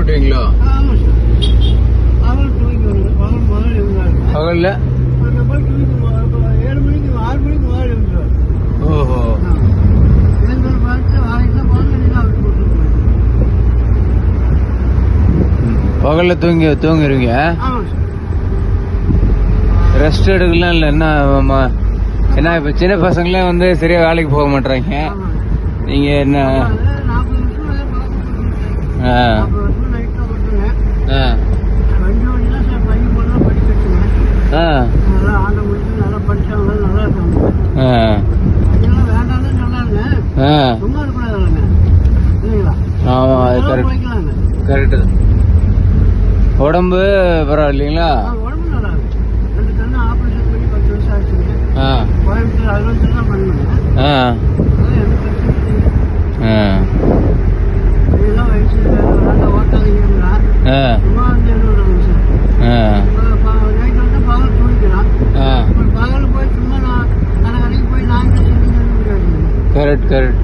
ஓட்டுவீங்களோ? ஆமாம் சார். பகல் தூங்கி வருங்க. பகல் முதல்ல இருந்தாங்க. பகல்ல 7 மணிக்கு 6 மணிக்கு முதல்ல இருந்தார். ஓஹோ. எழுந்தோட பார்த்து வாழைக்கெல்லாம் பால் அவர் போட்டுருப்பாங்க. பகல்ல தூங்கிடுவீங்க? ஆமாம் சார். ரெஸ்ட் எடுக்கலாம் இல்லை என்ன? ஏன்னா இப்போ சின்ன பசங்களே வந்து சரியா வேலைக்கு போக மாட்டாங்க. நீங்க என்ன 40 வருஷம் ஆ 40 வருஷம் நைட்டில் ஓட்டுனேன். ஆ 2 மணிலாம் சார் பையன் பொண்ணெலாம் படிக்க வச்சுருவேன். ஆ நல்லா ஆண்ட முடிச்சு நல்லா படித்தவங்க நல்லா இருக்காங்க. ஆ இதெல்லாம் வேண்டாம்னு சொன்னாங்க. ஆ சும்மா இருக்கக்கூடாதுங்க இல்லைங்களா? ஆமா, அது கரெக்ட். போய்க்கலாங்க. கரெக்டு. உடம்பு பரவாயில்லைங்களா? உடம்பு நல்லா இருக்கு. 2 கண்ணு ஆப்ரேஷன் பண்ணி 10 வருஷம் ஆச்சுங்க. ஆ கோயம்புத்தூர் அலுவலகத்தில் தான் பண்ணுவேன். ஆ அதெல்லாம் எந்த பிரச்சனையும் இல்லை. ஆ இதெல்லாம் வயசு நல்லா ஓட்டாதீங்கன்னா ஆ சும்மா வந்து எழுதுறாங்க சார். ஆ நைட் வந்து பகல் தூங்கிக்கிறான். ஆ பகல் போய் சும்மா நான் கடைக்கு போய் நான் சொல்லி முடியாது. Correct correct.